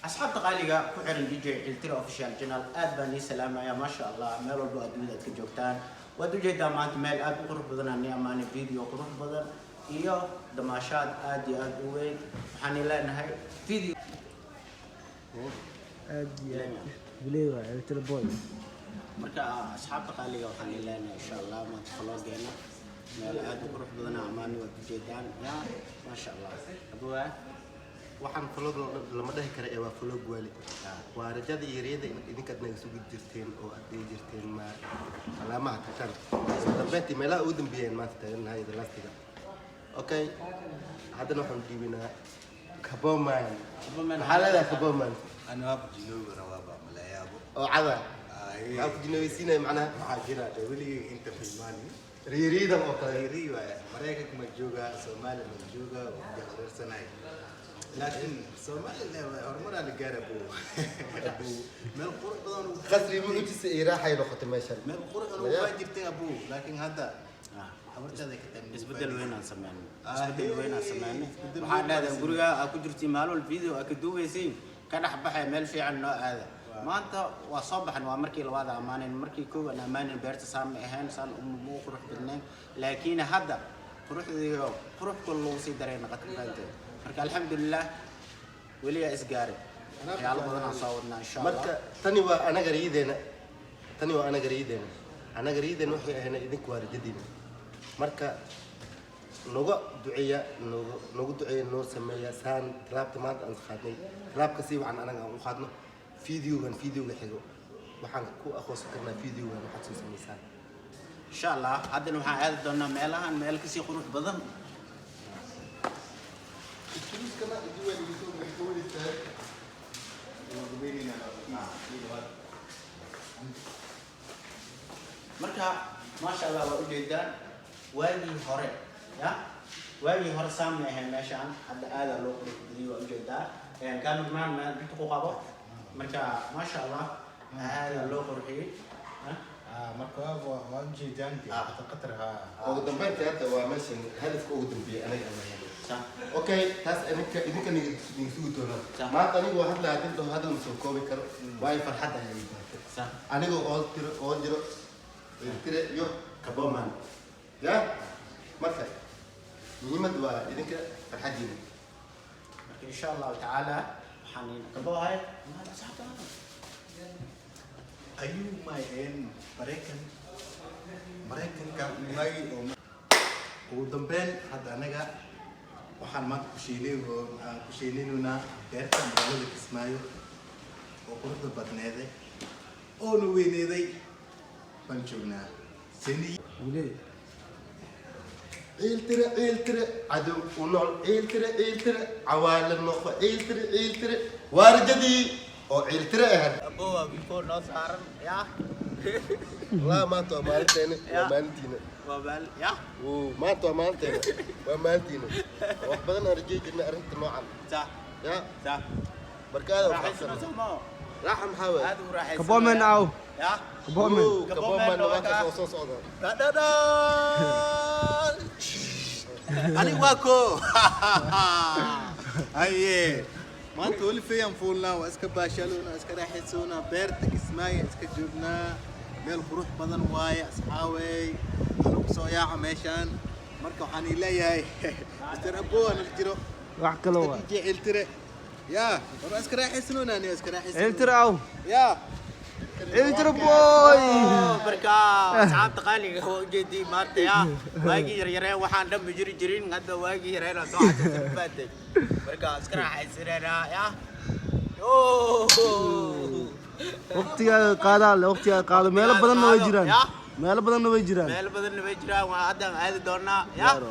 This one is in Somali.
أصحاب تقاليقة كحرن دي جي الترا أوفيشال جنال آد بني سلامة يا ما شاء الله ميل والبو أدوية كجوكتان ودو جي دامانت ميل آد قروح بدن أني أماني فيديو قروح بدن إيو دماشات آدي آدوين وحاني لنا هاي فيديو آدي بليوة الترا بوي مركا أصحاب تقاليقة وحاني لنا إن شاء الله ما تخلص جينا ميل آد قروح بدن أماني ودو جي دان يا ما شاء الله أبوه waxaan vlog lama dhahi karo ee waa vlog wali waa rajada iyo riyada idinka aad naga sugi jirteen oo aad dhigi jirteen ma alaamaha kakan dambeyntii meelaha ugu dambeeyeen maanta taaganahay lastiga okay haddana waxaan dhiibinaa kaboman maxaa leedahay kaboman أنا أبو جنوب روابع ملايابو oo cada waxaa ku jinooysiinaya macnaha حاجرة دولي أنت في الماني riiriidan oo kale ريوا مريكك مجوجا سومالي مجوجا وجزر سناي لكن سومالي هرمون على جاربو من القرى بدون qasri ma intiisa ay raaxay noqotay meeshan من القرى أنا واجبت أبو لكن هذا حضرت هذا كتير isbedel weyn aan sameeyay isbedel weyn aan sameeyay waxaan leedahay guriga aad ku jirtay maalol video aad ka duubaysiin ka dhax baxay meel fiican noo aada maanta waa soo baxan waa markii labaad amaanin markii koow aan amaanin beerta saam ahayn san umu qurux badnaan laakiin hadda qurux kullu si dareen qadkaante marka alxamdulillah waliya isgaari yaalo badan aan soo wadnaa insha Allah marka tani waa anaga riideena anaga riideena waxay ahayn idinku waa rajadiina marka nagu duceeya noo sameeya saan talaabta maanta aan qaadnay talaabka si waxaan anaga aan u qaadno fiidiyowga xigo waxaan ku aqoonsan karnaa fiidiyowgan waxaad soo samaysaan insha Allah haddana waxaan aadi doonaa meelahan meel ka sii qurux badan marka maasha Allah waa u jeedaan waagii hore saamay ahayn meeshaan hadda aada loo qurxiyay waa u jeedaa cameraman ma inta ku qabo marka maasha Allah aada loo qurxiyay marka waa ujeedaan qatarha ugu dambeyntii hadda waa meeshan hadafka ugu dambeeyay anaga aan okay taas idinka niga sugi doonaa maanta anigoo hadlaa hadal soo koobi karo waayo farxad ayay jirtaa anigoo oo jiro tire iyo kaboman ya marka muhiimad waa idinka farxadiina marka insha Allah taala waxaan kabohay ayuu maayeen maraykanka may oo ugu dambeyn hadda anaga waxaan maanta ku sheeleynaa beerta magaalada Kismaayo oo quruxda badneeday oo nu weyneeday baan joognaa sini ciiltire cadow u nool ciiltire cawaale noqo ciiltire waa rajadii oo ciiltire ahayd aboo before noo saaran ya والله ما انتوا مالتين ومالتين وبال يا ما انتوا مالتين ومالتين وحبنا رجيت ان ارنت نوعا صح يا صح بركاده راح يسمع سمو راح محاول هذا راح يسمع كبومن او يا كبومن واقف صوص دا أنا واكو أيه ما أنت ولي فيهم فولنا وأسكا باشلونا أسكا راح يسونا بيرتك اسماي أسكا جبنا ميل خروح بدن واي أصحابي أنا بسويا عميشان مركو حاني لي هاي مستر أبوه أنا الجرو واحكي له تيجي عيلتري يا أسكا راح يسونا أنا أسكا راح يسونا التراو يا الترا بوي بركا أصحاب تقالي هو جدي مات يا واجي يريان وحان دم جرين هذا واجي يريان صاحب سبتة بركا أسكر حيسيرنا يا وقتها قال ميل بدن way jiraan ميل بدن way jiraan وهذا دورنا يا